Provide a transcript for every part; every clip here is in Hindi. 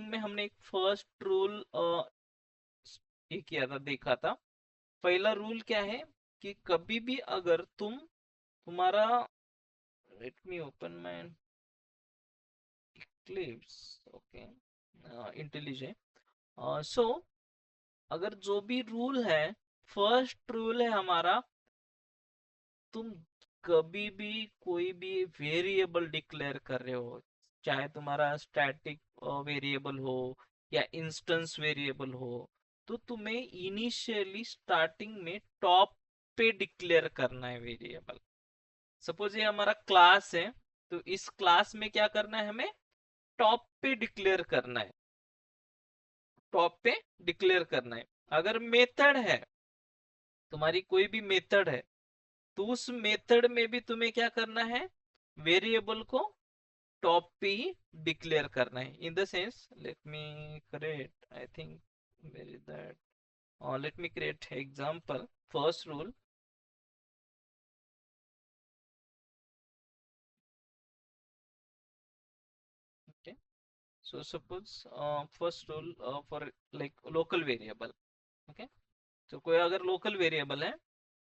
में हमने एक फर्स्ट रूल ये किया था, देखा था। पहला रूल क्या है कि कभी भी अगर तुम्हारा, let me open my clips, okay, intelligent. So अगर जो भी रूल है, फर्स्ट रूल है हमारा, तुम कभी भी कोई भी वेरिएबल डिक्लेयर कर रहे हो, चाहे तुम्हारा स्टैटिक वेरिएबल हो या इंस्टेंस वेरिएबल हो, तो तुम्हें इनिशियली स्टार्टिंग में टॉप पे डिक्लेयर करना है वेरिएबल। सपोज ये हमारा क्लास है, तो इस क्लास में क्या करना है, हमें टॉप पे डिक्लेयर करना है, टॉप पे डिक्लेयर करना है। अगर मेथड है, तुम्हारी कोई भी मेथड है, तो उस मेथड में भी तुम्हें क्या करना है, वेरिएबल को टॉप पे ही डिक्लेयर करना है। In the sense, let me create, I think where is that, let me create example. First rule, okay, so suppose first rule for like local variable, okay, तो कोई अगर लोकल वेरिएबल है,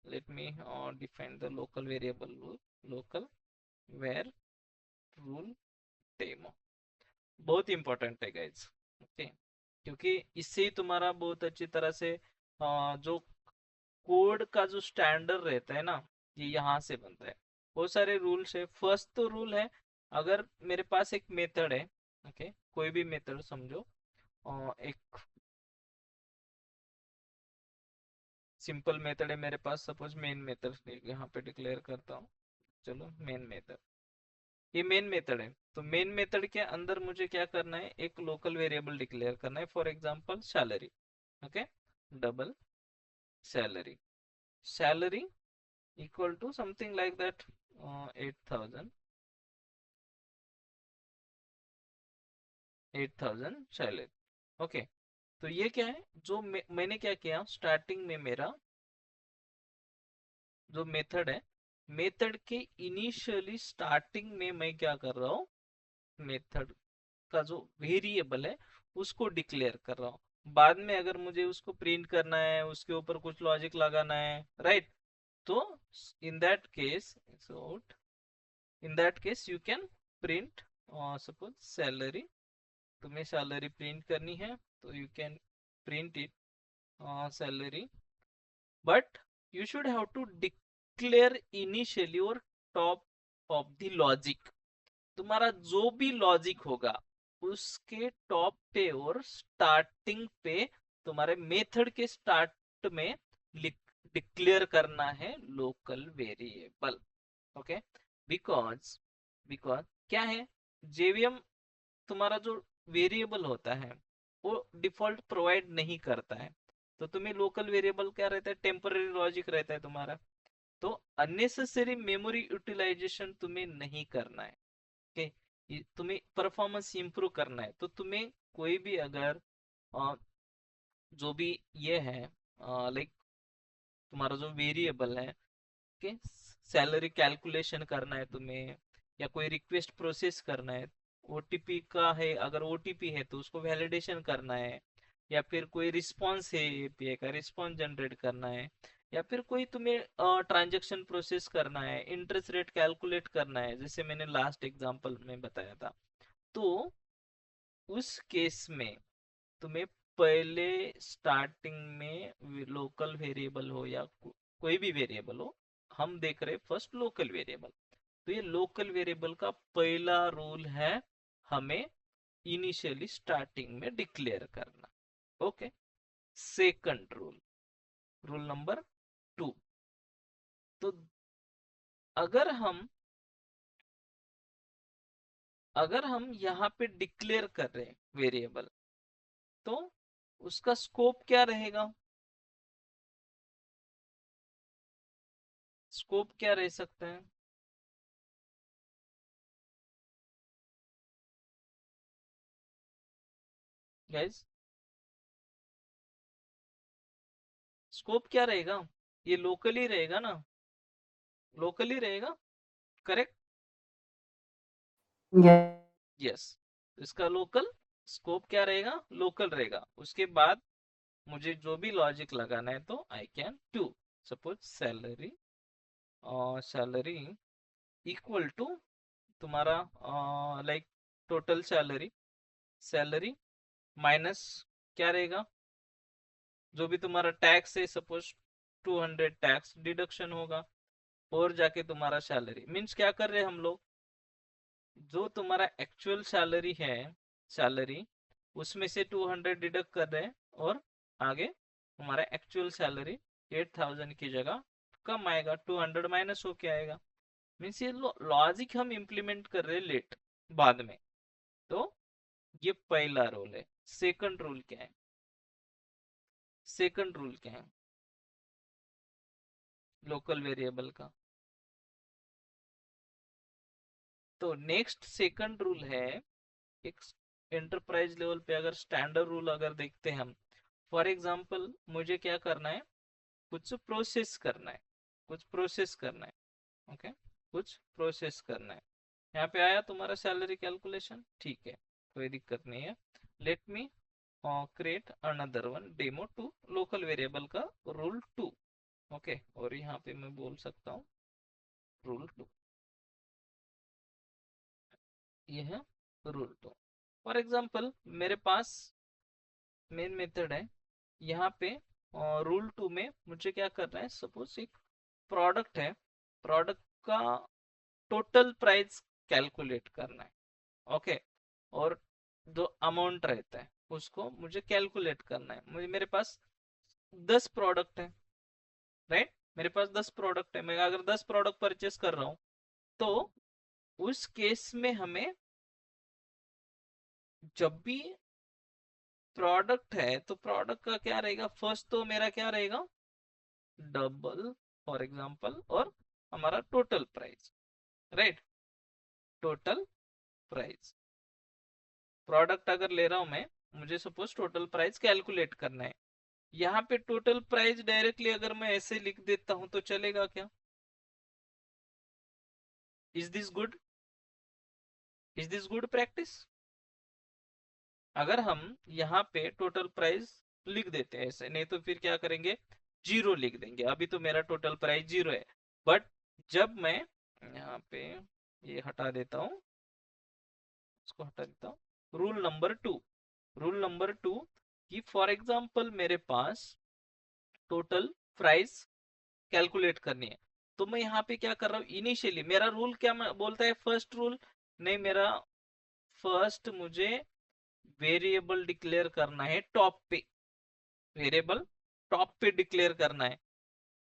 let me define the local variable rule, local var rule demo, बहुत इंपॉर्टेंट है गाइज, ओके, क्योंकि इससे ही तुम्हारा बहुत अच्छी तरह से जो कोड का जो स्टैंडर्ड रहता है ना, ये यहाँ से बनता है। बहुत सारे रूल्स है। फर्स्ट तो रूल है, अगर मेरे पास एक मेथड है, ओके, कोई भी मेथड समझो, एक सिंपल मेथड है मेरे पास, सपोज मेन मेथड यहाँ पे डिक्लेयर करता हूँ। चलो मेन मेथड, ये मेन मेथड है, तो मेन मेथड के अंदर मुझे क्या करना है, एक लोकल वेरिएबल डिक्लेयर करना है, for example salary, okay, double salary, salary equal to something like that 8,000, 8,000 salary, okay. तो ये क्या है, जो मैंने क्या किया स्टार्टिंग में, मेरा जो मेथड है, मेथड के इनिशियली स्टार्टिंग में मैं क्या कर रहा हूँ, मेथड का जो वेरिएबल है उसको डिक्लेयर कर रहा हूँ। बाद में अगर मुझे उसको प्रिंट करना है, उसके ऊपर कुछ लॉजिक लगाना है, राइट, तो in that case, in that case you can print, suppose salary, तुम्हें सैलरी प्रिंट करनी है, तो you can print it salary, but you should have to declare initially और टॉप ऑफ द लॉजिक, तुम्हारा जो भी लॉजिक होगा उसके टॉप पे और स्टार्टिंग पे, तुम्हारे मेथड के स्टार्ट में डिक्लेयर करना है local variable, okay. Because because क्या है, जेवीएम तुम्हारा जो वेरिएबल होता है वो डिफॉल्ट प्रोवाइड नहीं करता है, तो तुम्हें लोकल वेरिएबल क्या रहता है, टेम्पररी लॉजिक रहता है तुम्हारा, तो अननेसेसरी मेमोरी यूटिलाइजेशन तुम्हें नहीं करना है, ओके। तुम्हें परफॉर्मेंस इंप्रूव करना है, तो तुम्हें कोई भी अगर जो भी ये है, लाइक तुम्हारा जो वेरिएबल है, ओके, सैलरी कैलकुलेशन करना है तुम्हें, या कोई रिक्वेस्ट प्रोसेस करना है, ओटीपी का है, अगर ओटीपी है तो उसको वैलिडेशन करना है, या फिर कोई रिस्पॉन्स है एपीआई का, रिस्पॉन्स जनरेट करना है, या फिर कोई तुम्हें ट्रांजैक्शन प्रोसेस करना है, इंटरेस्ट रेट कैलकुलेट करना है, जैसे मैंने लास्ट एग्जांपल में बताया था, तो उस केस में तुम्हें पहले स्टार्टिंग में लोकल वेरिएबल हो या कोई भी वेरिएबल हो, हम देख रहे फर्स्ट लोकल वेरिएबल, तो ये लोकल वेरिएबल का पहला रूल है, हमें इनिशियली स्टार्टिंग में डिक्लेयर करना, okay. Second rule, rule number 2, तो अगर हम अगर हम यहाँ पे डिक्लेयर कर रहे हैं वेरिएबल, तो उसका स्कोप क्या रहेगा, स्कोप क्या रह सकता है गाइस, स्कोप क्या रहेगा, ये लोकल ही रहेगा ना, लोकल ही रहेगा, करेक्ट, Yes. यस, इसका लोकल स्कोप क्या रहेगा, लोकल रहेगा। उसके बाद मुझे जो भी लॉजिक लगाना है तो I can do. Suppose salary, और सैलरी इक्वल टू तुम्हारा like total salary, salary minus क्या रहेगा, जो भी तुम्हारा टैक्स है, सपोज 200 टैक्स डिडक्शन होगा, और जाके तुम्हारा सैलरी मीन्स क्या कर रहे हैं हम लोग, जो तुम्हारा एक्चुअल सैलरी है, सैलरी उसमें से 200 डिडक्ट कर रहे हैं, और आगे हमारा एक्चुअल सैलरी 8000 की जगह कम आएगा, 200 माइनस होके आएगा। मीन्स ये लॉजिक हम इम्प्लीमेंट कर रहे हैं लेट, बाद में। तो ये पहला रूल है। सेकंड रूल क्या है, सेकंड रूल क्या है लोकल वेरिएबल का? तो नेक्स्ट सेकंड रूल है, एक एंटरप्राइज लेवल पे अगर स्टैंडर्ड रूल अगर देखते हैं हम, फॉर एग्जांपल मुझे क्या करना है, कुछ प्रोसेस करना है, कुछ प्रोसेस करना है, ओके, कुछ प्रोसेस करना है। यहाँ पे आया तुम्हारा सैलरी कैलकुलेशन, ठीक है, कोई दिक्कत नहीं है। Let me create another one demo to local variable का रूल 2, ओके, और यहाँ पे मैं बोल सकता हूँ रूल 2, ये है रूल 2। फॉर एग्जांपल मेरे पास मेन मेथड है, यहाँ पे रूल 2 में मुझे क्या करना है, सपोज एक प्रोडक्ट है, प्रोडक्ट का टोटल प्राइस कैलकुलेट करना है, ओके, और जो अमाउंट रहता है उसको मुझे कैलकुलेट करना है। मुझे मेरे पास 10 प्रोडक्ट है, राइट, मेरे पास 10 प्रोडक्ट है, मैं अगर 10 प्रोडक्ट परचेस कर रहा हूँ, तो उस केस में हमें जब भी प्रोडक्ट है तो प्रोडक्ट का क्या रहेगा, फर्स्ट तो मेरा क्या रहेगा, डबल, फॉर एग्जांपल, और हमारा total price, right, total price. Product अगर ले रहा हूं मैं, मुझे सपोज टोटल प्राइस कैलकुलेट करना है, यहाँ पे टोटल प्राइस डायरेक्टली अगर मैं ऐसे लिख देता हूं तो चलेगा क्या? Is this good, is this good practice? अगर हम यहाँ पे टोटल प्राइस लिख देते हैं ऐसे, नहीं तो फिर क्या करेंगे, जीरो लिख देंगे, अभी तो मेरा टोटल प्राइस जीरो है। बट जब मैं यहाँ पे ये हटा देता हूँ, इसको हटा देता हूँ, रूल नंबर 2, रूल नंबर 2 कि फॉर एग्जांपल मेरे पास टोटल प्राइस कैलकुलेट करनी है, तो मैं यहाँ पे क्या कर रहा हूँ, इनिशियली मेरा रूल क्या बोलता है, फर्स्ट रूल, नहीं, मेरा फर्स्ट मुझे वेरिएबल डिक्लेयर करना है टॉप पे, वेरिएबल टॉप पे डिक्लेयर करना है।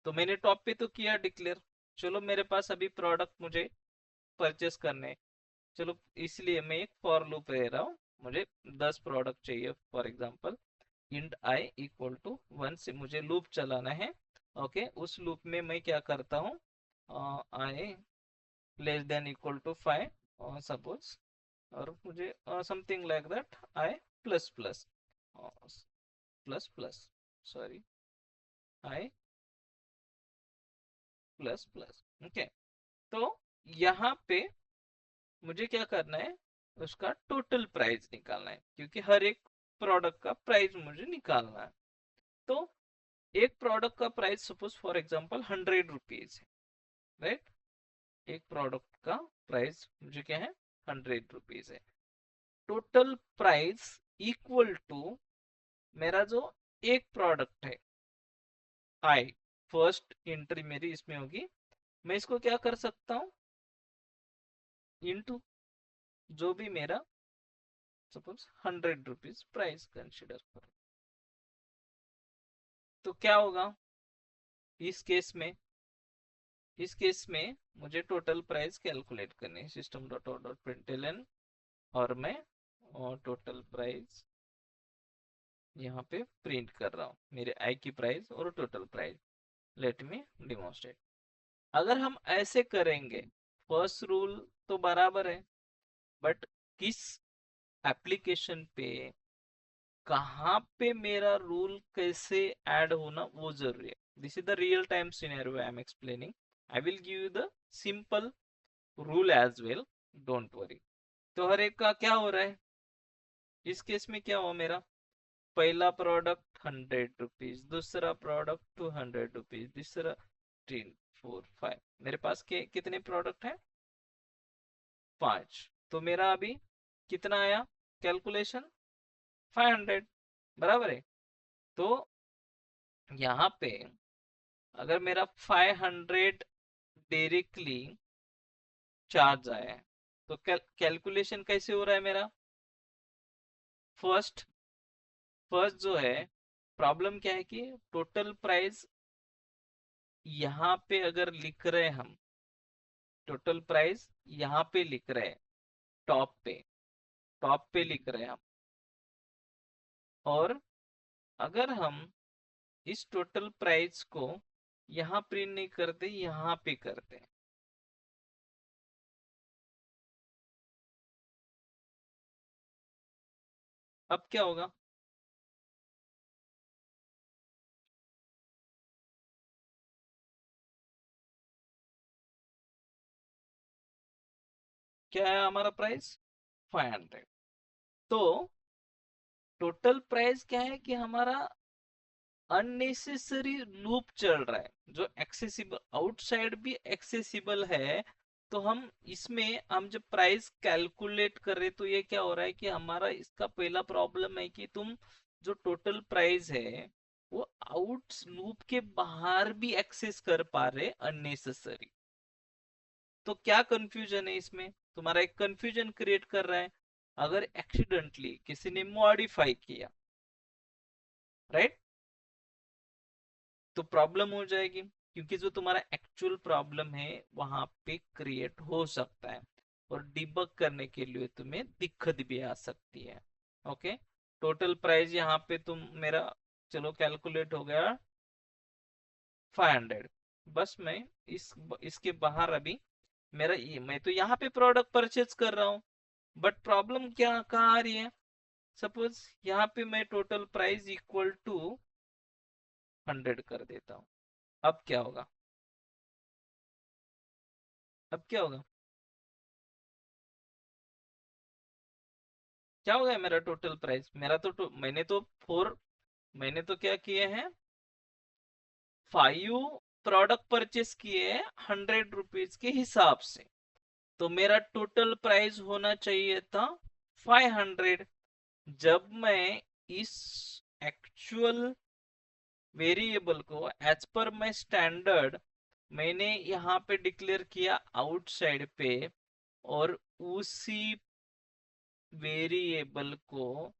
तो मैंने टॉप पे तो किया डिक्लेयर, चलो मेरे पास अभी प्रोडक्ट मुझे परचेस करने हैं, चलो इसलिए मैं एक फॉर लूप ले रहा हूँ, मुझे 10 प्रोडक्ट चाहिए, for example int I equal to 1 से मुझे लूप चलाना है, ओके, उस लूप में मैं क्या करता हूँ, I less than equal to 5 suppose, और मुझे something like that I plus plus plus plus, sorry, I plus plus, okay. तो यहाँ पे मुझे क्या करना है, उसका टोटल प्राइस निकालना है, क्योंकि हर एक प्रोडक्ट का प्राइस मुझे निकालना है। तो एक प्रोडक्ट का price suppose for example 100 rupees है, राइट, एक प्रोडक्ट का प्राइस मुझे क्या है, 100 रुपीज है। टोटल प्राइस इक्वल टू मेरा जो एक प्रोडक्ट है, आई, फर्स्ट एंट्री मेरी इसमें होगी, मैं इसको क्या कर सकता हूँ, इनटू जो भी मेरा सपोज 100 रुपीज प्राइस कंसिडर करो, तो क्या होगा इस केस में, इस केस में मुझे टोटल प्राइस कैलकुलेट करनी है, system dot out dot println, और मैं टोटल प्राइस यहाँ पे प्रिंट कर रहा हूँ, मेरे आई की प्राइस और total price. Let me demonstrate, अगर हम ऐसे करेंगे, फर्स्ट रूल तो बराबर है, बट किस एप्लीकेशन पे, कहाँ पे मेरा रूल कैसे ऐड होना वो जरूरी है। This is the real time scenario I am explaining, I will give you the simple rule as well, don't worry. तो हर एक का क्या हो रहा है, इस केस में क्या हुआ मेरा, पहला प्रोडक्ट 100 रुपीज, दूसरा प्रोडक्ट 200 रुपीज, तीसरा 3 4 5, मेरे पास के कितने प्रोडक्ट हैं, 5। तो मेरा अभी कितना आया कैलकुलेशन, 500, बराबर है। तो यहाँ पे अगर मेरा 500 डायरेक्टली चार्ज आया है, तो कैलकुलेशन कैसे हो रहा है मेरा, फर्स्ट फर्स्ट जो है, प्रॉब्लम क्या है कि टोटल प्राइस यहाँ पे अगर लिख रहे हैं हम, टोटल प्राइस यहाँ पे लिख रहे हैं, टॉप पे, टॉप पे लिख रहे हैं हम, और अगर हम इस टोटल प्राइस को यहाँ प्रिंट नहीं करते, यहाँ पे करते, अब क्या होगा, क्या है हमारा प्राइस, 500। तो टोटल प्राइस क्या है कि हमारा अननेसेसरी लूप चल रहा है, जो एक्सेसिबल, आउटसाइड भी एक्सेसिबल है। तो हम इसमें हम जब प्राइस कैलकुलेट कर रहे, तो ये क्या हो रहा है कि हमारा इसका पहला प्रॉब्लम है कि तुम जो टोटल प्राइस है वो आउट लूप के बाहर भी एक्सेस कर पा रहे अननेसेसरी। तो क्या कंफ्यूजन है इसमें, तुम्हारा एक कंफ्यूजन क्रिएट कर रहा है। अगर एक्सीडेंटली किसी ने मॉडिफाई किया, राइट, तो प्रॉब्लम हो जाएगी, क्योंकि जो तुम्हारा एक्चुअल प्रॉब्लम है वहां पे क्रिएट हो सकता है, और डिबग करने के लिए तुम्हें दिक्कत भी आ सकती है। ओके, टोटल प्राइस यहाँ पे तुम मेरा, चलो कैलकुलेट हो गया 500। बस मैं इस इसके बाहर अभी मेरा ये, मैं तो यहाँ पे प्रोडक्ट परचेज कर रहा हूँ, बट प्रॉब्लम क्या कहाँ आ रही है, सपोज यहाँ पे मैं टोटल प्राइस इक्वल टू 100 कर देता हूँ। अब क्या होगा, अब क्या होगा, क्या हो गया मेरा टोटल प्राइस, मेरा मैंने तो मैंने तो क्या किए हैं, 5 प्रोडक्ट परचेस किए हैं 100 रुपीज के हिसाब से। तो मेरा टोटल प्राइस होना चाहिए था 500। जब मैं इस एक्चुअल वेरिएबल को एज पर माई स्टैंडर्ड मैंने यहाँ पे डिक्लेयर किया आउटसाइड पे, और उसी वेरिएबल को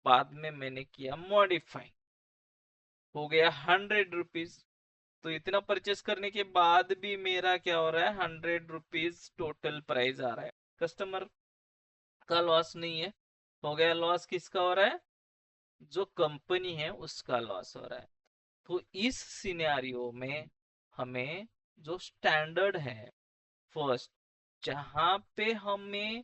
बाद में मैंने किया मॉडिफाई, हो गया 100 रुपीज। तो इतना परचेस करने के बाद भी मेरा क्या हो रहा है, 100 रुपीज टोटल प्राइस आ रहा है, कस्टमर का लॉस नहीं है। हो गया लॉस किसका हो रहा है, जो कंपनी है उसका लॉस हो रहा है। तो इस सिनेरियो में हमें जो स्टैंडर्ड है, फर्स्ट, जहां पे हमें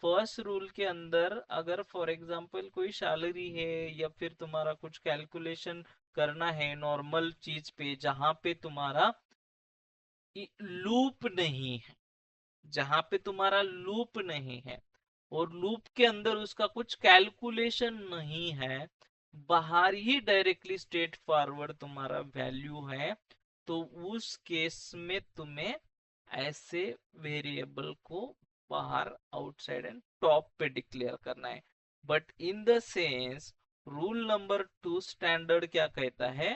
फर्स्ट रूल के अंदर अगर फॉर एग्जांपल कोई सैलरी है या फिर तुम्हारा कुछ कैलकुलेशन करना है नॉर्मल चीज पे, जहां पे तुम्हारा लूप नहीं है, जहां पे तुम्हारा लूप नहीं है और लूप के अंदर उसका कुछ कैलकुलेशन नहीं है, बाहर ही डायरेक्टली स्ट्रेट फॉरवर्ड तुम्हारा वैल्यू है, तो उस केस में तुम्हें ऐसे वेरिएबल को बाहर आउटसाइड एंड टॉप पे डिक्लेयर करना है। But in the sense rule number 2 standard क्या कहता है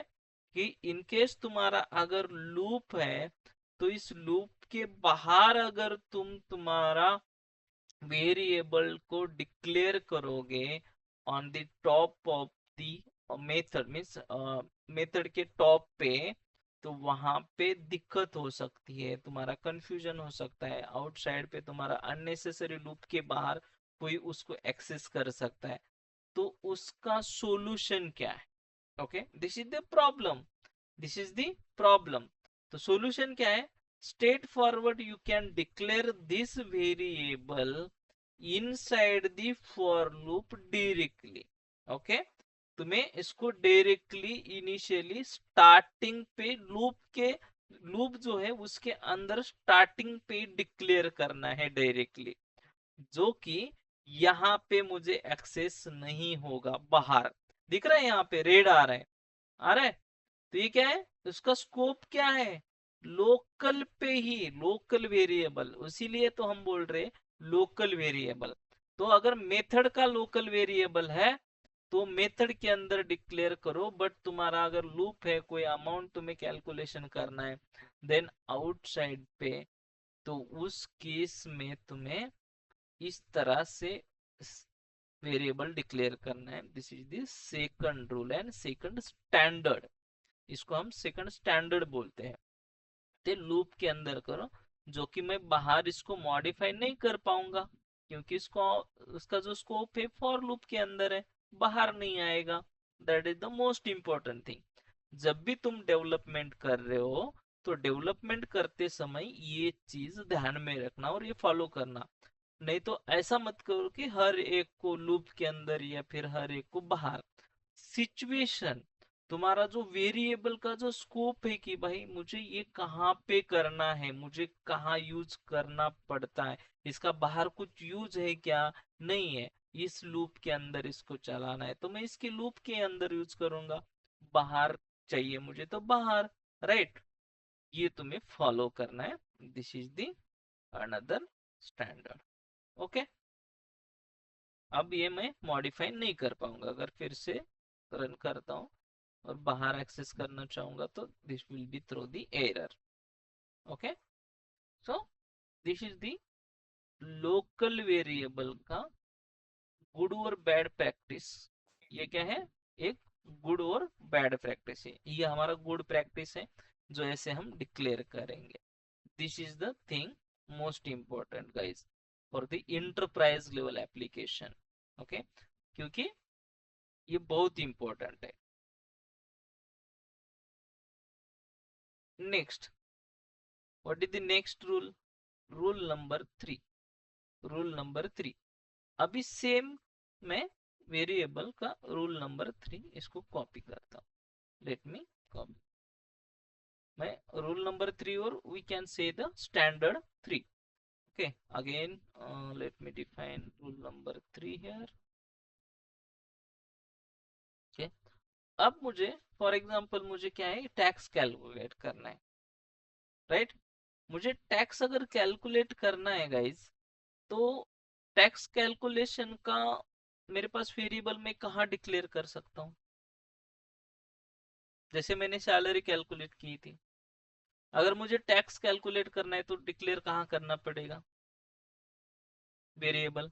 कि इन केस तुम्हारा अगर लूप है, तो इस लूप के बाहर अगर तुम तुम्हारा वेरिएबल को डिक्लेयर करोगे on the top of the method, means method के टॉप पे, तो वहां पे दिक्कत हो सकती है, तुम्हारा कंफ्यूजन हो सकता है, आउटसाइड पे तुम्हारा अननेसेसरी लूप के बाहर कोई उसको एक्सेस कर सकता है। तो उसका सॉल्यूशन क्या है, okay, this is the problem, this is the problem. तो सॉल्यूशन क्या है, straight forward you can declare this variable inside the for loop directly. Okay, तुम्हें इसको डायरेक्टली इनिशियली स्टार्टिंग पे लूप के, लूप जो है उसके अंदर स्टार्टिंग पे डिक्लेयर करना है डायरेक्टली, जो कि यहाँ पे मुझे एक्सेस नहीं होगा, बाहर दिख रहा है, यहाँ पे रेड आ रहा है, आ रहा है। तो ये क्या है, उसका स्कोप क्या है, लोकल पे ही, लोकल वेरिएबल, इसीलिए तो हम बोल रहे लोकल वेरिएबल। तो अगर मेथड का लोकल वेरिएबल है तो मेथड के अंदर डिक्लेयर करो, बट तुम्हारा अगर लूप है, कोई अमाउंट तुम्हें कैलकुलेशन करना है देन आउटसाइड पे, तो उस केस में तुम्हें इस तरह से वेरिएबल डिक्लेयर करना है। This is the second rule and second standard, इसको हम सेकंड स्टैंडर्ड बोलते हैं। ते लूप के अंदर करो, जो कि मैं बाहर इसको मॉडिफाई नहीं कर पाऊंगा, क्योंकि इसको, उसका जो स्कोप है फॉर लूप के अंदर है, बाहर नहीं आएगा। That is the most important thing. जब भी तुम डेवलपमेंट कर रहे हो तो डेवलपमेंट करते समय ये चीज ध्यान में रखना और ये फॉलो करना। नहीं तो ऐसा मत करो कि हर एक को लूप के अंदर या फिर हर एक को बाहर। सिचुएशन, तुम्हारा जो वेरिएबल का जो स्कोप है कि भाई मुझे ये कहाँ पे करना है, मुझे कहाँ यूज करना पड़ता है, इसका बाहर कुछ यूज है क्या, नहीं है, इस लूप के अंदर इसको चलाना है तो मैं इसके लूप के अंदर यूज करूंगा, बाहर चाहिए मुझे तो बाहर, राइट। ये तुम्हें फॉलो करना है। This is the another standard. Okay, अब ये मैं मॉडिफाई नहीं कर पाऊंगा, अगर फिर से रन करता हूँ और बाहर एक्सेस करना चाहूंगा तो this will be throw the error. Okay, so this is the local variable का गुड और बैड प्रैक्टिस। ये क्या है, एक गुड और बैड प्रैक्टिस है, ये हमारा गुड प्रैक्टिस है जो ऐसे हम डिक्लेयर करेंगे। This is the thing most important guys for the enterprise level application. Okay, क्योंकि ये बहुत इंपॉर्टेंट है। Next, what is the next rule, rule number 3। Rule number 3, अभी सेम मैं वेरिएबल का रूल नंबर 3 इसको कॉपी करता हूँ। लेट मी कॉपी, मैं रूल नंबर 3 और we can say the standard 3। Okay, again let me define rule number 3 here. Okay, अब मुझे फॉर एग्जांपल मुझे क्या है, टैक्स कैलकुलेट करना है, राइट। मुझे टैक्स अगर कैलकुलेट करना है गाइज, तो टैक्स कैलकुलेशन का मेरे पास वेरिएबल में कहाँ डिक्लेयर कर सकता हूँ, जैसे मैंने सैलरी कैलकुलेट की थी, अगर मुझे टैक्स कैलकुलेट करना है तो डिक्लेयर कहाँ करना पड़ेगा variable,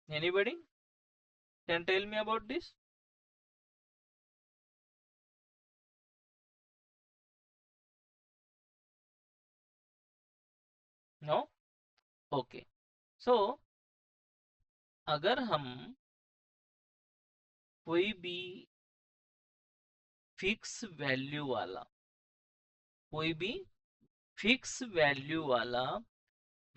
anybody can tell me about this. No, okay, so अगर हम कोई भी फिक्स वैल्यू वाला, कोई भी फिक्स वैल्यू वाला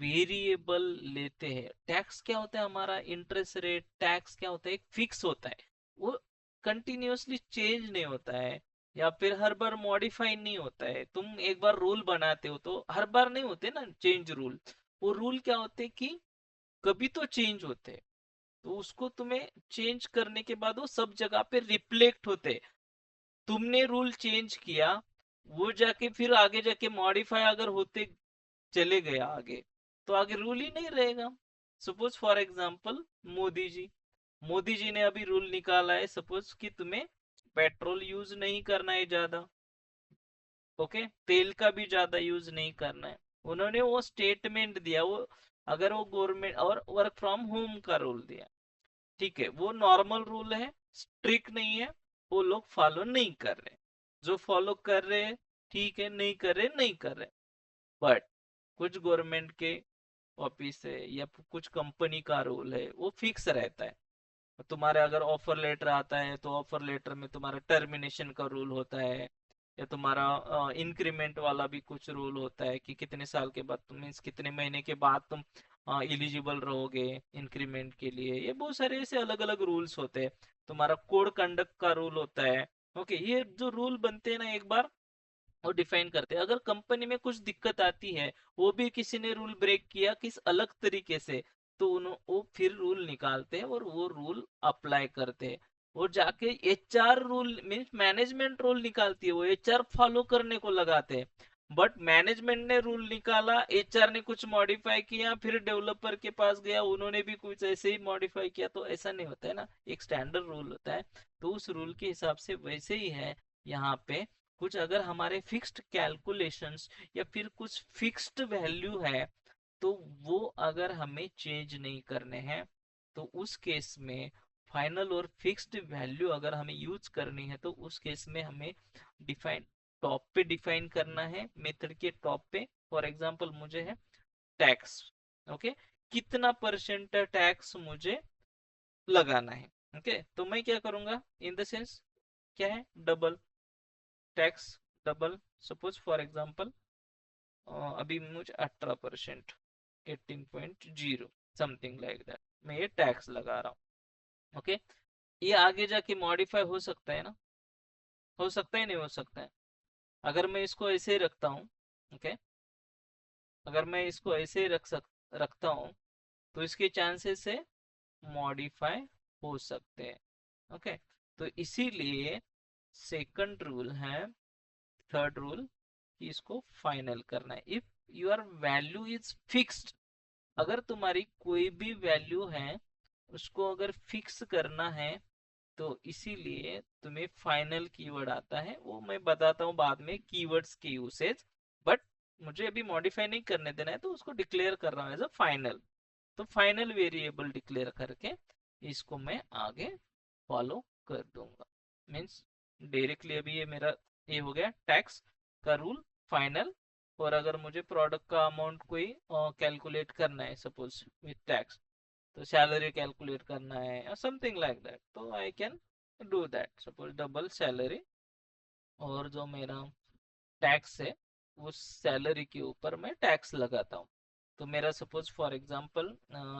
वेरिएबल लेते हैं, टैक्स क्या होता है हमारा, इंटरेस्ट रेट टैक्स क्या होता है, एक फिक्स होता है, वो कंटिन्यूअसली चेंज नहीं होता है या फिर हर बार मॉडिफाई नहीं होता है। तुम एक बार रूल बनाते हो तो हर बार नहीं होते ना चेंज रूल, वो रूल क्या होते हैं कि कभी तो चेंज होते हैं, तो उसको तुम्हें चेंज करने के बाद वो सब जगह पे रिफ्लेक्ट होते हैं। तुमने रूल चेंज किया, वो जाके फिर आगे जाके मॉडिफाई अगर होते चले गया आगे, तो आगे रूल ही नहीं रहेगा। Suppose for example Modi ji, Modi ji ने अभी रूल निकाला है, सपोज कि तुम्हें पेट्रोल यूज नहीं करना है ज्यादा, ओके, तेल का भी ज्यादा यूज नहीं करना है। उन्होंने वो स्टेटमेंट दिया, वो अगर वो गवर्नमेंट और वर्क फ्रॉम होम का रूल दिया, ठीक है, वो नॉर्मल रूल है, स्ट्रिक्ट नहीं है, वो लोग फॉलो नहीं कर रहे, जो फॉलो कर रहे हैं ठीक है, नहीं कर रहे नहीं कर रहे। बट कुछ गवर्नमेंट के ऑफिस है या कुछ कंपनी का रूल है वो फिक्स रहता है। तुम्हारे अगर ऑफर लेटर आता है तो ऑफर लेटर में तुम्हारा टर्मिनेशन का रूल होता है, या तुम्हारा इंक्रीमेंट वाला भी कुछ रूल होता है कि कितने साल के बाद तुम मीन्स कितने महीने के बाद तुम एलिजिबल रहोगे इंक्रीमेंट के लिए, ये बहुत सारे ऐसे अलग अलग रूल्स होते हैं। तुम्हारा कोड कंडक्ट का रूल होता है। ओके, ये जो रूल बनते हैं ना, एक बार वो डिफाइन करते हैं। अगर कंपनी में कुछ दिक्कत आती है, वो भी किसी ने रूल ब्रेक किया किस अलग तरीके से, तो वो फिर रूल निकालते हैं और वो रूल अप्लाई करते हैं। और जाके HR rule means management rule निकालती है, वो एचआर फॉलो करने को लगाते हैं। बट मैनेजमेंट ने रूल निकाला, एचआर ने कुछ मॉडिफाई किया, फिर डेवलपर के पास गया, उन्होंने भी कुछ ऐसे ही मॉडिफाई किया, तो ऐसा नहीं होता है ना। एक स्टैंडर्ड रूल होता है, तो उस रूल के हिसाब से वैसे ही है यहाँ पे। कुछ अगर हमारे फिक्स्ड कैलकुलेशंस या फिर कुछ फिक्स्ड वैल्यू है, तो वो अगर हमें चेंज नहीं करने हैं, तो उस केस में फाइनल और फिक्स्ड वैल्यू अगर हमें यूज करनी है, तो उस केस में हमें डिफाइन टॉप पे डिफाइन करना है, मेथड के टॉप पे। फॉर एग्जांपल मुझे है टैक्स, ओके, कितना परसेंट टैक्स मुझे लगाना है। ओके, तो मैं क्या करूंगा, इन द सेंस क्या है, double tax, double. Suppose for example अभी मुझे 18%, 18.0 समथिंग लाइक दैट मैं ये टैक्स लगा रहा हूँ। ओके, ये आगे जाके मॉडिफाई हो सकता है ना, हो सकता है नहीं हो सकता है। अगर मैं इसको ऐसे ही रखता हूँ, ओके, अगर मैं इसको ऐसे ही रखता हूँ, तो इसके चांसेस है मॉडिफाई हो सकते हैं। ओके, तो इसीलिए सेकंड रूल है, थर्ड रूल, कि इसको फाइनल करना है। If your value is fixed, अगर तुम्हारी कोई भी वैल्यू है उसको अगर फिक्स करना है, तो इसीलिए तुम्हें फाइनल कीवर्ड आता है, वो मैं बताता हूँ बाद में कीवर्ड्स की यूसेज। बट मुझे अभी मॉडिफाई नहीं करने देना है, तो उसको डिक्लेयर कर रहा हूँ एज अ फाइनल। तो फाइनल वेरिएबल डिक्लेयर करके इसको मैं आगे फॉलो कर दूंगा। मीन्स डायरेक्टली अभी ये मेरा ये हो गया टैक्स का रूल फाइनल। और अगर मुझे प्रोडक्ट का अमाउंट कोई कैलकुलेट करना है सपोज विथ टैक्स, तो सैलरी कैलकुलेट करना है या समथिंग लाइक दैट, तो I can do that. Suppose double salary, और जो मेरा टैक्स है उस सैलरी के ऊपर मैं टैक्स लगाता हूँ। तो मेरा सपोज फॉर एग्जांपल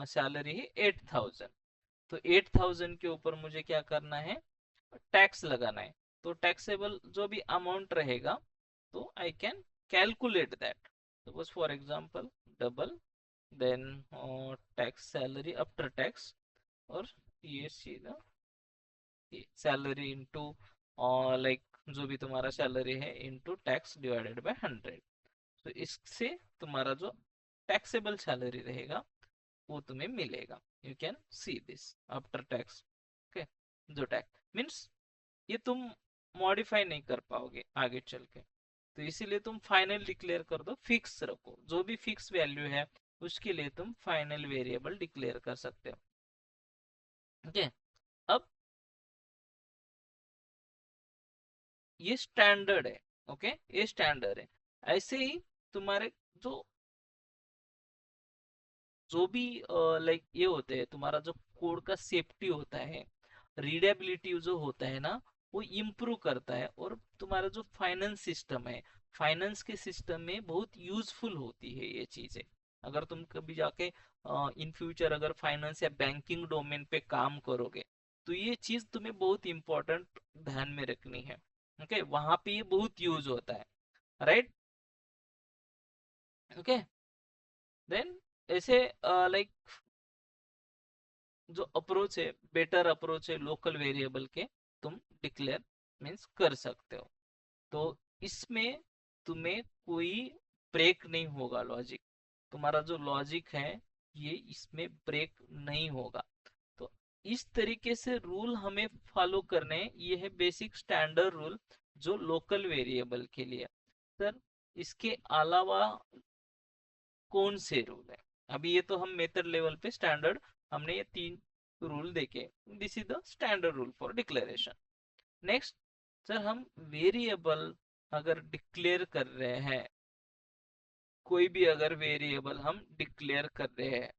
सैलरी है 8,000, तो 8,000 के ऊपर मुझे क्या करना है, टैक्स लगाना है। तो टैक्सेबल जो भी अमाउंट रहेगा, तो I can calculate that. Suppose for example double, then tax salary after tax, और ये सीधा सैलरी इनटू लाइक जो भी तुम्हारा सैलरी है इनटू टैक्स डिवाइडेड बाय 100। तो इससे तुम्हारा जो टैक्सेबल सैलरी रहेगा वो तुम्हें मिलेगा। You can see this after tax. Okay, जो टैक्स मीन्स ये तुम मॉडिफाई नहीं कर पाओगे आगे चल के, तो इसीलिए तुम फाइनल डिक्लेयर कर दो, फिक्स रखो, जो भी फिक्स वैल्यू है उसके लिए तुम फाइनल वेरिएबल डिक्लेयर कर सकते हो। ओके, अब ये स्टैंडर्ड है। ओके, ये स्टैंडर्ड है। ऐसे ही तुम्हारे जो जो भी लाइक ये होते हैं, तुम्हारा जो कोड का सेफ्टी होता है, रीडेबिलिटी जो होता है ना, वो इम्प्रूव करता है। और तुम्हारा जो फाइनेंस सिस्टम है, फाइनेंस के सिस्टम में बहुत यूजफुल होती है ये चीजें। अगर तुम कभी जाके इन फ्यूचर अगर फाइनेंस या बैंकिंग डोमेन पे काम करोगे, तो ये चीज तुम्हें बहुत इंपॉर्टेंट ध्यान में रखनी है। ओके, वहां पे ये बहुत यूज होता है, राइट। ओके, देन ऐसे लाइक जो अप्रोच है, बेटर अप्रोच है लोकल वेरिएबल के, तुम डिक्लेयर मीन्स कर सकते हो। तो इसमें तुम्हें कोई ब्रेक नहीं होगा लॉजिक, तुम्हारा जो लॉजिक है ये इसमें ब्रेक नहीं होगा। तो इस तरीके से रूल हमें फॉलो करने हैं। ये है बेसिक स्टैंडर्ड रूल जो लोकल वेरिएबल के लिए। सर, इसके अलावा कौन से रूल है, अभी ये तो हम मेथड लेवल पे स्टैंडर्ड हमने ये तीन रूल देखे, this is the standard rule for declaration. Next, sir हम वेरिएबल अगर डिक्लेयर कर रहे हैं, कोई भी अगर वेरिएबल हम डिक्लेयर कर रहे हैं,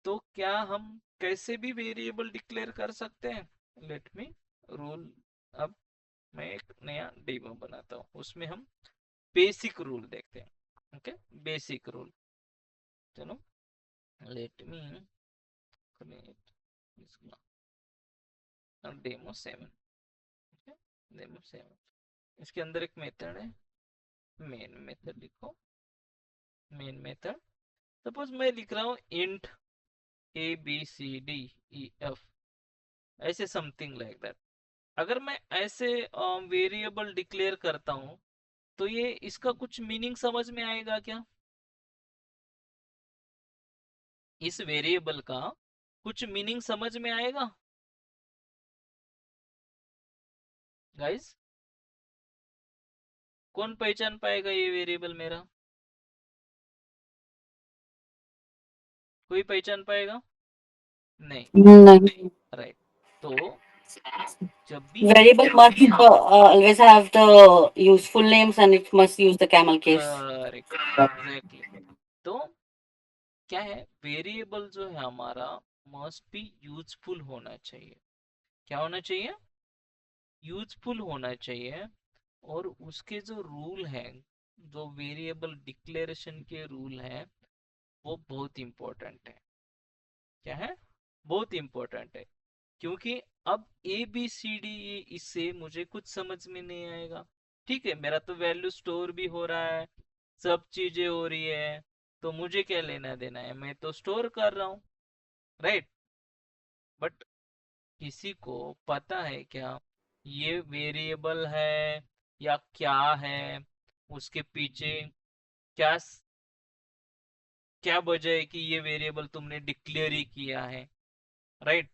तो क्या हम कैसे भी वेरिएबल डिक्लेयर कर सकते हैं। लेट मी रूल, अब मैं एक नया डेमो बनाता हूँ, उसमें हम बेसिक रूल देखते हैं। ओके, बेसिक रूल, चलो late me create demo 7। Demo 7, इसके अंदर एक मेथड है मेन मेथड लिखो, मेन मेथड। सपोज मैं लिख रहा हूँ इंट ABCDEF, ऐसे समथिंग लाइक दैट। अगर मैं ऐसे वेरिएबल डिक्लेयर करता हूँ तो ये इसका कुछ मीनिंग समझ में आएगा क्या? इस वेरिएबल का कुछ मीनिंग समझ में आएगा गाइस? कौन पहचान पाएगा ये वेरिएबल मेरा? कोई पहचान पाएगा? नहीं। नहीं. राइट। तो जब भी Variable must always have the useful names and it must use the camel case. Correct, exactly. तो क्या है, वेरिएबल जो है हमारा मस्ट बी यूजफुल होना चाहिए। क्या होना चाहिए? यूजफुल होना चाहिए। और उसके जो रूल हैं, जो वेरिएबल डिक्लेरेशन के रूल हैं, वो बहुत इंपॉर्टेंट है। क्या है? बहुत इंपॉर्टेंट है। क्योंकि अब ए बी सी डी इससे मुझे कुछ समझ में नहीं आएगा। ठीक है, मेरा तो वैल्यू स्टोर भी हो रहा है, सब चीजें हो रही है, तो मुझे क्या लेना देना है, मैं तो स्टोर कर रहा हूँ, राइट। बट किसी को पता है क्या ये वेरिएबल है या क्या है, उसके पीछे क्या क्या वजह है कि ये वेरिएबल तुमने डिक्लेयर ही किया है, राइट।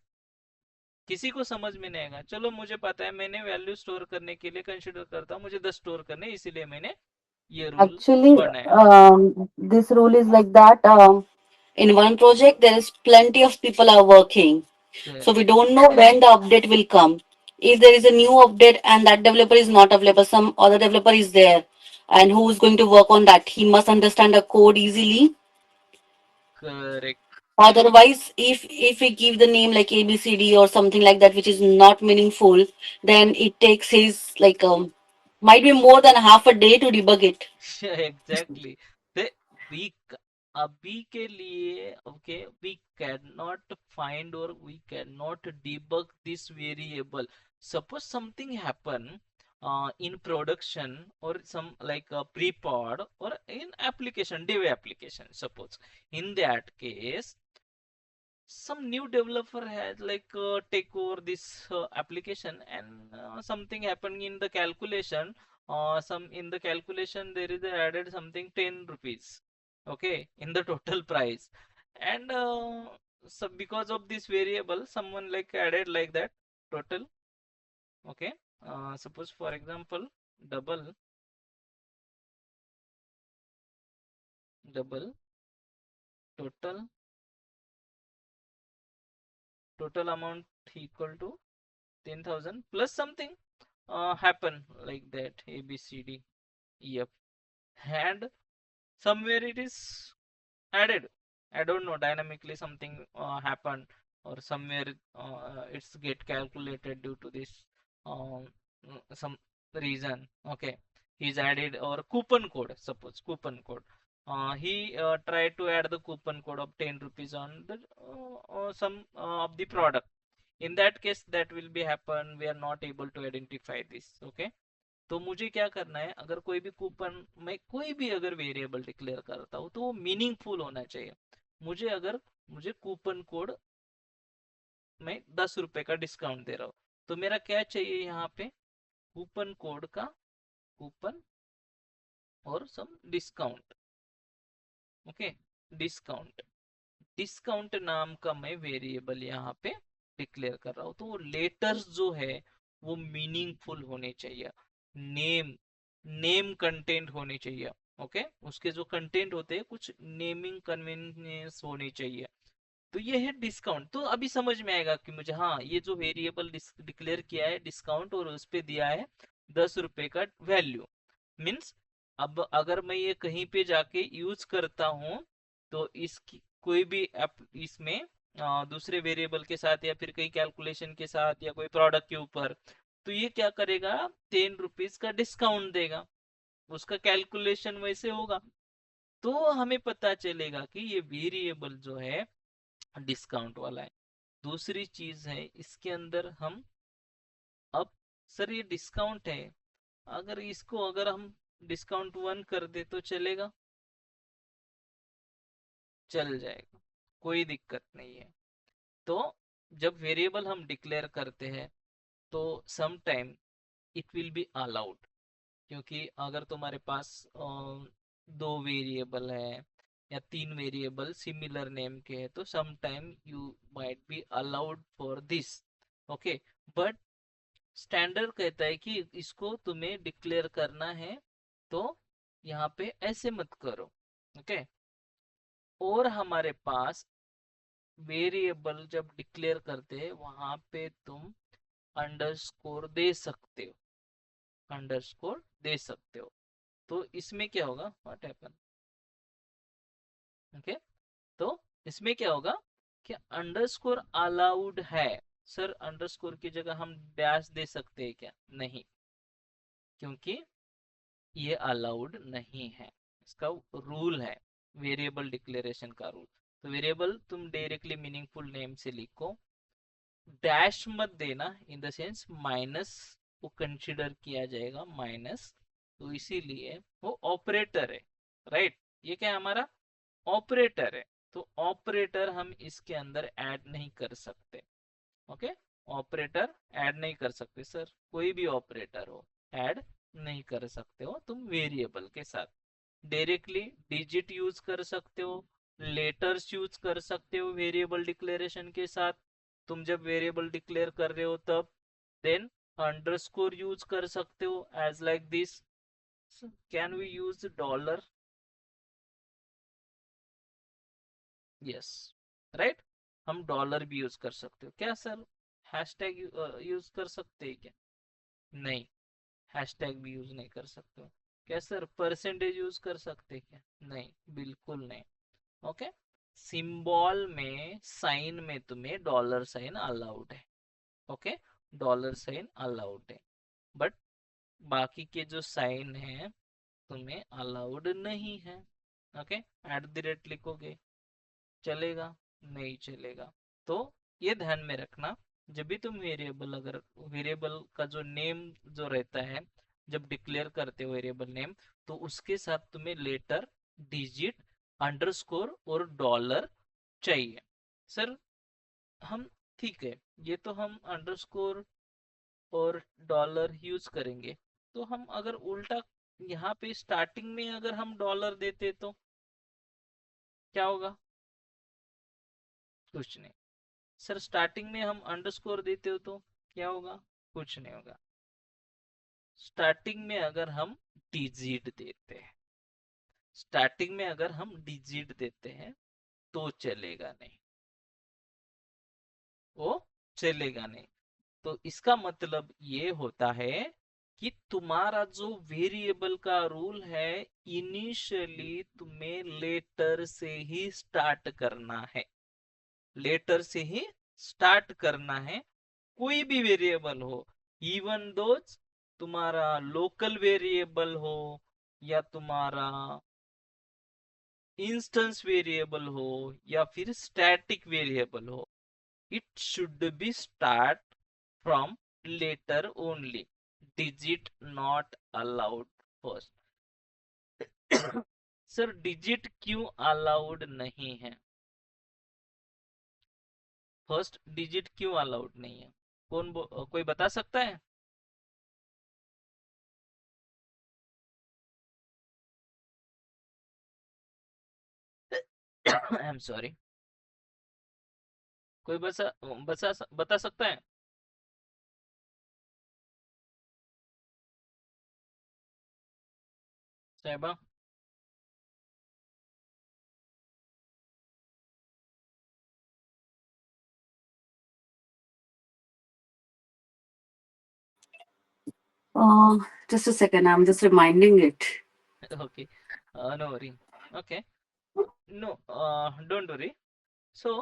किसी को समझ में नहीं आएगा। चलो मुझे पता है, मैंने वैल्यू स्टोर करने के लिए कंसिडर करता हूँ मुझे 10 स्टोर करने, इसीलिए मैंने ये रूल Actually, बनाया। this rule is like that. In one project, there is plenty of people are working. So we correct, don't know when the update will come. If there is a new update and that developer is not available, some other developer is there, and who is going to work on that? He must understand the code easily. Correct. Otherwise, if we give the name like ABCD or something like that, which is not meaningful, then it takes his like might be more than half a day to debug it. Exactly. We अभी के लिए okay, we can not find और we can not debug this variable. Suppose something happen in production or some like a pre-pod or in application dev application, suppose in that case some new developer has like take over this application, and something happened in the calculation. Some in the calculation there is added something 10 rupees, okay, in the total price. And so because of this variable someone like added like that total, okay. Suppose for example double double total total amount equal to 10,000 plus something happen like that, A B C D E F, and somewhere it is added. I don't know, dynamically something happened, or somewhere it's get calculated due to this um, some reason, okay. He's added or coupon code, suppose coupon code, he tried to add the coupon code of 10 rupees on the some of the product. In that case that will be happen, we are not able to identify this, okay. तो मुझे क्या करना है, अगर कोई भी कूपन, मैं कोई भी अगर वेरिएबल डिक्लेयर करता हूँ तो वो मीनिंगफुल होना चाहिए। मुझे अगर मुझे कूपन कोड, मैं 10 रुपए का डिस्काउंट दे रहा हूँ, तो मेरा क्या चाहिए यहाँ पे, कूपन कोड का कूपन और some discount, okay. Discount, discount नाम का मैं वेरिएबल यहाँ पे डिक्लेयर कर रहा हूँ, तो वो लेटर्स जो है वो मीनिंगफुल होने चाहिए। नेम, नेम कंटेंट होने चाहिए, ओके। उसके जो कंटेंट होते हैं कुछ नेमिंग कन्वीनियंस होनी चाहिए। तो ये है डिस्काउंट। तो अभी समझ में आएगा कि मुझे, हाँ, ये जो वेरिएबल डिक्लेयर किया है डिस्काउंट और उस पे दिया है 10 रुपए का वैल्यू, मीन्स अब अगर मैं ये कहीं पे जाके यूज करता हूँ तो इसकी कोई भी इसमें दूसरे वेरिएबल के साथ या फिर कई कैलकुलेशन के साथ या कोई प्रोडक्ट के ऊपर, तो ये क्या करेगा, 10 रुपीज का डिस्काउंट देगा, उसका कैलकुलेशन वैसे होगा। तो हमें पता चलेगा कि ये वेरिएबल जो है डिस्काउंट वाला है। दूसरी चीज है इसके अंदर हम, अब सर ये डिस्काउंट है, अगर इसको अगर हम डिस्काउंट 1 कर दे तो चलेगा? चल जाएगा, कोई दिक्कत नहीं है। तो जब वेरिएबल हम डिक्लेयर करते हैं तो some time it will be allowed, क्योंकि अगर तुम्हारे पास दो वेरिएबल है या तीन वेरिएबल सिमिलर नेम के हैं तो some time you might be allowed for this. Okay, but standard कहता है कि इसको तुम्हें डिक्लेयर करना है तो यहाँ पे ऐसे मत करो। ओके, और हमारे पास वेरिएबल जब डिक्लेयर करते हैं वहां पे तुम अंडरस्कोर दे सकते हो, अंडरस्कोर दे सकते हो। तो इसमें क्या होगा, व्हाट हैपन, ओके, तो इसमें क्या होगा कि अंडरस्कोर अलाउड है। सर अंडरस्कोर की जगह हम डैश दे सकते हैं क्या? नहीं, क्योंकि ये अलाउड नहीं है, इसका रूल है, वेरिएबल डिक्लेरेशन का रूल। तो वेरिएबल तुम डायरेक्टली मीनिंगफुल नेम से लिखो, डैश मत देना, इन द सेंस माइनस को कंसिडर किया जाएगा, माइनस। तो इसीलिए वो ऑपरेटर है, राइट? ये क्या है हमारा ऑपरेटर है, तो ऑपरेटर हम इसके अंदर ऐड नहीं कर सकते। ओके, ऑपरेटर ऐड नहीं कर सकते सर, कोई भी ऑपरेटर हो ऐड नहीं कर सकते हो तुम वेरिएबल के साथ। डायरेक्टली डिजिट यूज कर सकते हो, लेटर्स यूज कर सकते हो वेरिएबल डिक्लेरेशन के साथ, तुम जब वेरिएबल डिक्लेयर कर रहे हो तब। देन अंडरस्कोर यूज कर सकते हो as like this. Can we use dollar? Yes, right, हम डॉलर भी यूज कर सकते हो क्या सर? हैशटैग यूज कर सकते हैं क्या? नहीं, हैशटैग भी यूज नहीं कर सकते हो क्या सर? परसेंटेज यूज कर सकते हैं क्या? नहीं, बिल्कुल नहीं। ओके, सिंबल में साइन में तुम्हें डॉलर साइन अलाउड है। ओके, डॉलर साइन अलाउड है, बट बाकी के जो साइन है तुम्हें अलाउड नहीं है। ओके, एट द रेट लिखोगे चलेगा? नहीं चलेगा। तो ये ध्यान में रखना, जब भी तुम वेरिएबल, अगर वेरिएबल का जो नेम जो रहता है जब डिक्लेयर करते हो वेरिएबल नेम, तो उसके साथ तुम्हें लेटर, डिजिट, अंडरस्कोर और डॉलर चाहिए। सर हम, ठीक है, ये तो हम अंडरस्कोर और डॉलर यूज करेंगे, तो हम अगर उल्टा यहाँ पे स्टार्टिंग में अगर हम डॉलर देते तो क्या होगा? कुछ नहीं। सर स्टार्टिंग में हम अंडरस्कोर देते हो तो क्या होगा? कुछ नहीं होगा। स्टार्टिंग में अगर हम डिजिट देते हैं, स्टार्टिंग में अगर हम डिजिट देते हैं तो चलेगा नहीं, वो चलेगा नहीं। तो इसका मतलब ये होता है कि तुम्हारा जो वेरिएबल का रूल है, इनिशियली तुम्हें लेटर से ही स्टार्ट करना है, लेटर से ही स्टार्ट करना है, कोई भी वेरिएबल हो, इवन दो तुम्हारा लोकल वेरिएबल हो या तुम्हारा इंस्टेंस वेरिएबल हो या फिर स्टैटिक वेरिएबल हो, it should be start from letter only, digit not allowed first. Sir digit क्यों अलाउड नहीं है? फर्स्ट डिजिट क्यों अलाउड नहीं है? कोई बता सकता है? आई एम सॉरी, कोई बता सकता है? साहिबा? Uh, just a second, I'm just reminding it. Okay, no worry, okay, no, don't worry. So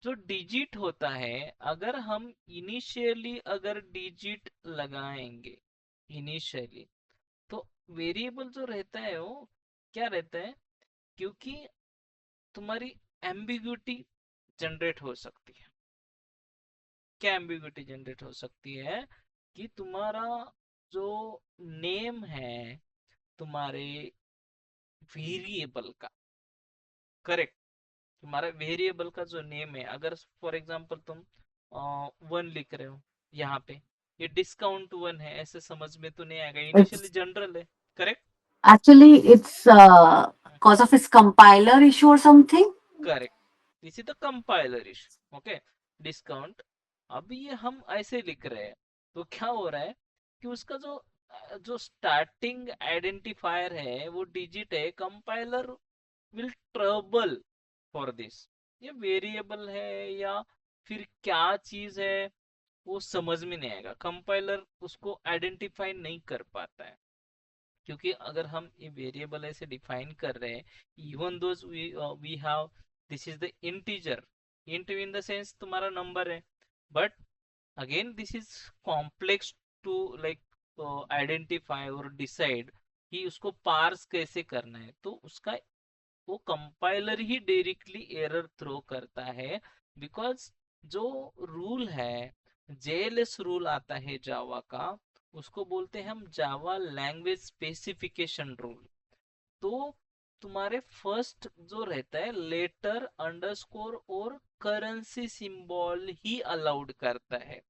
जो डिजिट होता है, अगर हम इनिशियली अगर डिजिट लगाएंगे इनिशियली, तो वेरिएबल जो रहता है वो क्या रहता है, क्योंकि तुम्हारी एम्बिग्यूटी जनरेट हो सकती है। क्या एम्बिग्यूटी जनरेट हो सकती है? कि तुम्हारा जो नेम है तुम्हारे वेरिएबल का, करेक्ट, तुम्हारा वेरिएबल का जो नेम है, अगर फॉर एग्जांपल तुम 1 लिख रहे हो यहाँ पे, ये डिस्काउंट 1 है, ऐसे समझ में तो नहीं आएगा, इनिशियली It's जनरल है, correct. actually it's cause of its compiler issue or something. Correct, this is the compiler issue, okay, discount. अब ये हम ऐसे लिख रहे हैं, तो क्या हो रहा है कि उसका जो जो स्टार्टिंग आइडेंटिफायर है वो डिजिट है, compiler will trouble for this, ये वेरिएबल है या फिर क्या चीज है, वो समझ में नहीं आएगा, कंपाइलर उसको आइडेंटिफाई नहीं कर पाता है। क्योंकि अगर हम ये वेरिएबल ऐसे डिफाइन कर रहे हैं, even those we have, this is the integer, int in the sense तुम्हारा नंबर है, but again this is complex to like identify और डिसाइड कि उसको पार्स कैसे करना है, तो उसका वो कंपाइलर ही डायरेक्टली एरर थ्रो करता है। बिकॉज जो रूल है, जेएलएस रूल आता है जावा का, उसको बोलते हैं हम जावा लैंग्वेज स्पेसिफिकेशन रूल। तो तुम्हारे फर्स्ट जो रहता है लेटर अंडरस्कोर और करेंसी सिंबल ही अलाउड करता है,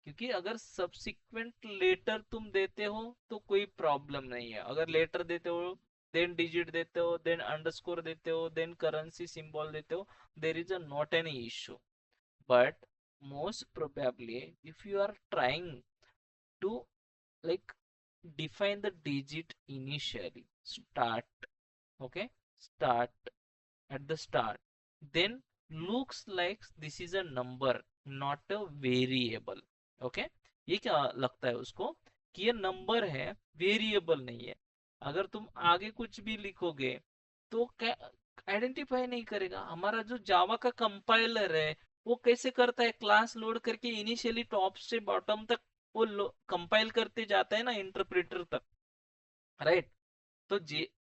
क्योंकि अगर सब्सिक्वेंट लेटर तुम देते हो तो कोई प्रॉब्लम नहीं है, अगर लेटर देते हो, देन डिजिट देते हो, देन अंडरस्कोर देते हो, देन करेंसी सिंबल देते हो, there is a not any issue. But most probably if you are trying to like define the digit initially, start, okay, start at the start, then looks like this is a number, not a variable, okay, ये क्या लगता है उसको कि ये नंबर है, वेरिएबल नहीं है। अगर तुम आगे कुछ भी लिखोगे तो क्या आइडेंटिफाई नहीं करेगा। हमारा जो जावा का कंपाइलर है वो कैसे करता है, क्लास लोड करके इनिशियली टॉप से बॉटम तक वो कंपाइल करते जाता है ना इंटरप्रेटर तक, राइट। तो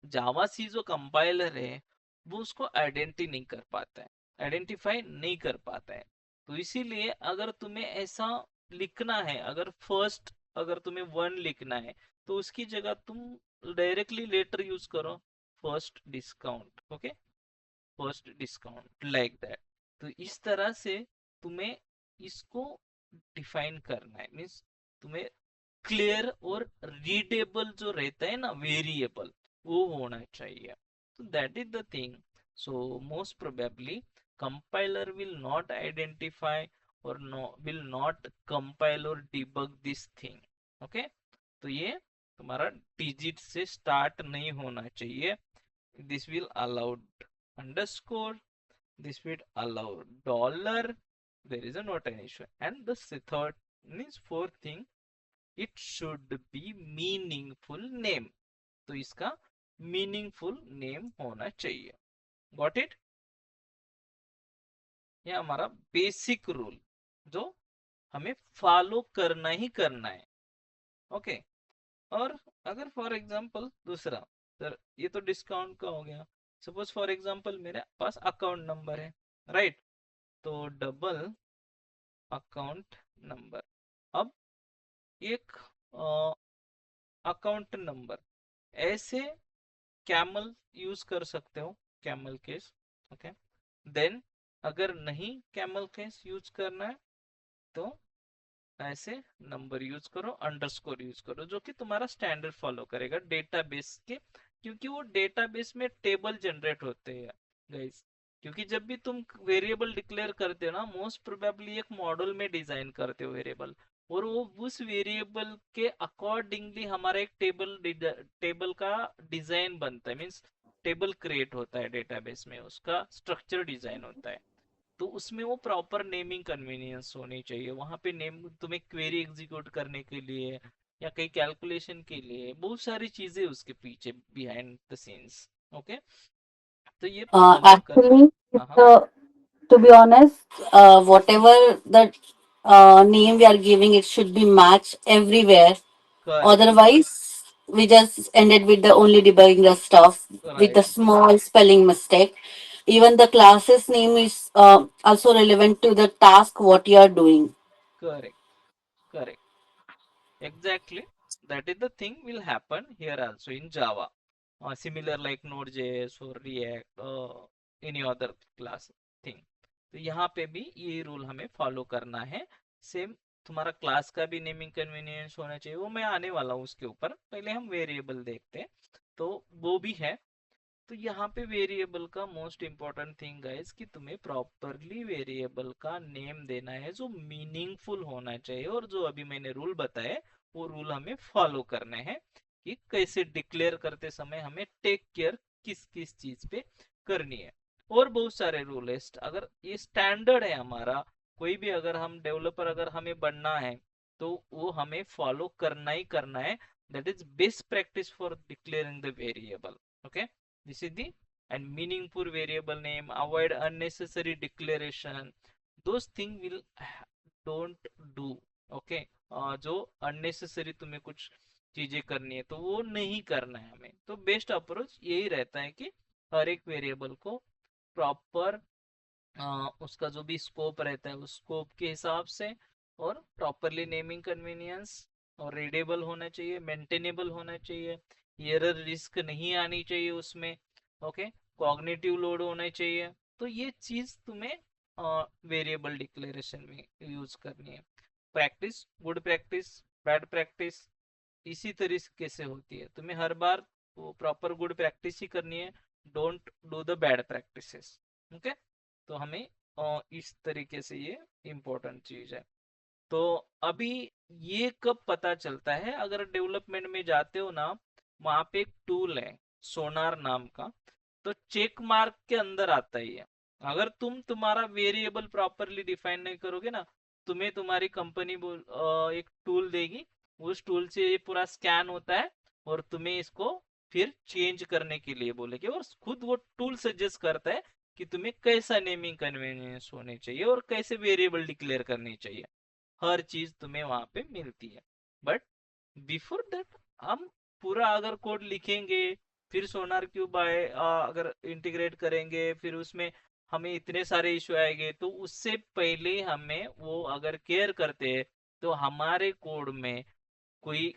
जावा सी जो कंपाइलर है वो उसको आइडेंटिटी नहीं कर पाता है, आइडेंटिफाई नहीं कर पाता है। तो इसीलिए अगर तुम्हें ऐसा लिखना है, अगर फर्स्ट, अगर तुम्हें 1 लिखना है तो उसकी जगह तुम डायरेक्टली लेटर यूज करो, first discount, okay, first discount like that. तो इस तरह से तुम्हें इसको डिफाइन करना है, मीन्स तुम्हें क्लियर और रीडेबल जो रहता है ना वेरिएबल, वो होना चाहिए। तो that is the thing. So most probably compiler will not identify और नो विल नॉट कंपाइल और डिबग दिस थिंग, ओके। तो ये तुम्हारा डिजिट से स्टार्ट नहीं होना चाहिए, this will allow underscore, this will allow dollar, there is a not an issue, and the third means fourth thing, it should be meaningful name, तो इसका मीनिंगफुल नेम होना चाहिए। गॉट इट, ये हमारा बेसिक रूल जो हमें फॉलो करना ही करना है, ओके। और अगर फॉर एग्जांपल दूसरा, सर ये तो डिस्काउंट का हो गया, सपोज फॉर एग्जांपल मेरे पास अकाउंट नंबर है, राइट, तो डबल अकाउंट नंबर। अब एक अकाउंट नंबर ऐसे कैमल यूज कर सकते हो, कैमल केस, ओके। देन अगर नहीं कैमल केस यूज करना है तो ऐसे नंबर यूज करो, अंडरस्कोर यूज करो, जो कि तुम्हारा स्टैंडर्ड फॉलो करेगा डेटाबेस के, क्योंकि वो डेटाबेस में टेबल जनरेट होते हैं गाइस। क्योंकि जब भी तुम वेरिएबल डिक्लेयर करते हो ना, मोस्ट प्रोबेबली एक मॉडल में डिजाइन करते हो वेरिएबल, और वो उस वेरिएबल के अकॉर्डिंगली हमारा एक टेबल का डिजाइन बनता है, मीन्स टेबल क्रिएट होता है डेटाबेस में, उसका स्ट्रक्चर डिजाइन होता है। तो उसमें वो प्रॉपर नेमिंग कन्वीनियंस होनी चाहिए, वहां पे नेम तुम्हें क्वेरी एग्जीक्यूट करने के लिए या कई कैलकुलेशन के लिए, बहुत सारी चीजें उसके पीछे बिहाइंड द सीन्स, ओके। तो ये फॉलो करना है। Actually, हाँ हाँ, to be honest, whatever the name we are giving, it should be matched everywhere. Correct, Otherwise, we just ended with the only debugging the stuff with the right, small spelling mistake. Even the class's name is also relevant to the task what you are doing. Correct, correct, exactly. that is the thing will happen here also in Java. Similar like Node.js or React, any other class thing. तो यहाँ पे भी ये रूल हमें फॉलो करना है. सेम तुम्हारा क्लास का भी नेमिंग कन्वीनियंस होना चाहिए, वो मैं आने वाला हूँ उसके ऊपर. पहले हम वेरिएबल देखते हैं. तो वो भी है. तो यहाँ पे वेरिएबल का मोस्ट इम्पोर्टेंट थिंग गाइस कि तुम्हें प्रॉपरली वेरिएबल का नेम देना है जो मीनिंगफुल होना चाहिए, और जो अभी मैंने रूल बताए वो रूल हमें फॉलो करने हैं कि कैसे डिक्लेयर करते समय हमें टेक केयर किस किस चीज पे करनी है. और बहुत सारे रूल है. अगर ये स्टैंडर्ड है हमारा, कोई भी अगर हम डेवलपर अगर हमें बनना है तो वो हमें फॉलो करना ही करना है. That is best practice for declaring the variable. Okay, this is the and meaningful variable name, avoid unnecessary declaration, those thing will don't do. Okay, जो unnecessary तुम्हें कुछ चीजें करनी है तो वो नहीं करना है हमें. तो बेस्ट अप्रोच यही रहता है कि हर एक वेरिएबल को प्रॉपर उसका जो भी स्कोप रहता है उस स्कोप के हिसाब से, और प्रॉपरली नेमिंग कन्वीनियंस, और रीडेबल होना चाहिए, मेंटेनेबल होना चाहिए, एरर रिस्क नहीं आनी चाहिए उसमें. ओके, कॉग्निटिव लोड होना चाहिए. तो ये चीज तुम्हें वेरिएबल डिक्लेरेशन में यूज करनी है. Practice, good practice, bad practice इसी तरीके से होती है. तुम्हें हर बार वो प्रॉपर गुड प्रैक्टिस ही करनी है. Don't do the bad practices. Okay, तो हमें इस तरीके से ये इम्पोर्टेंट चीज है. तो अभी ये कब पता चलता है, अगर डेवलपमेंट में जाते हो ना, वहां पे एक टूल है सोनार नाम का. तो चेक मार्क के अंदर आता ही है. अगर तुम तुम्हारा वेरिएबल प्रॉपरली डिफाइन नहीं करोगे ना, तुम्हें तुम्हारी कंपनी एक टूल देगी. उस टूल से ये पूरा स्कैन होता है और तुम्हें इसको फिर चेंज करने के लिए बोलेगी, और खुद वो टूल सजेस्ट करता है कि तुम्हें कैसा नेमिंग कन्वीनियंस होने चाहिए और कैसे वेरिएबल डिक्लेयर करनी चाहिए. हर चीज तुम्हें वहां पे मिलती है. बट बिफोर दैट हम पूरा अगर कोड लिखेंगे, फिर सोनार क्यूब आए अगर इंटीग्रेट करेंगे, फिर उसमें हमें इतने सारे इश्यू आएंगे, तो उससे पहले हमें वो अगर केयर करते हैं तो हमारे कोड में कोई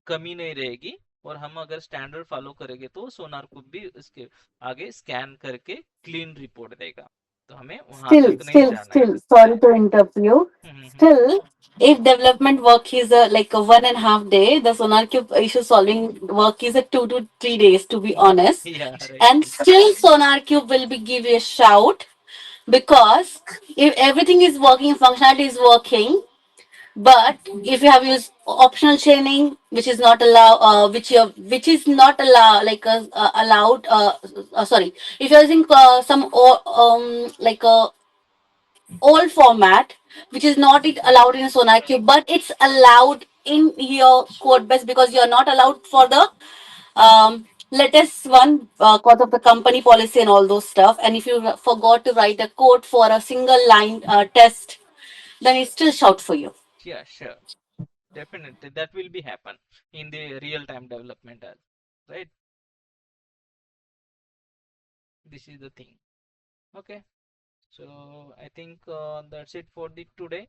कमी नहीं रहेगी. और हम अगर स्टैंडर्ड फॉलो करेंगे तो सोनार क्यूब भी उसके आगे स्कैन करके क्लीन रिपोर्ट देगा. तो हमें वहां Still, तक नहीं still, जाना है. still, sorry to interrupt you. Hmm. Still, if development work is like a 1.5 day, the SonarCube issue solving work is a 2 to 3 days, to be honest. Yeah, right. And still, SonarCube will be give you a shout because if everything is working, functionality is working, but if you have used optional chaining, which is not allow, which is not allow like allowed. Sorry, if you're using some like a old format, which is not it allowed in SonarQube, but it's allowed in your code base because you are not allowed for the latest one because of the company policy and all those stuff. And if you forgot to write a code for a single line test, then it still shout for you. Yeah, sure. Definitely, that will be happen in the real time development as right. This is the thing. Okay, so I think that's it for the today.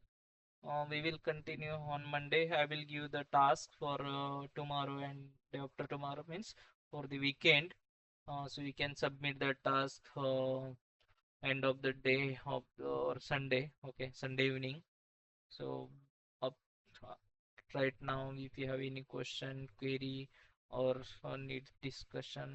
We will continue on Monday. I will give the task for tomorrow and day after tomorrow, means for the weekend. So you can submit the task end of the day of or Sunday. Okay, Sunday evening. So up right now, if you have any question, query, or need discussion,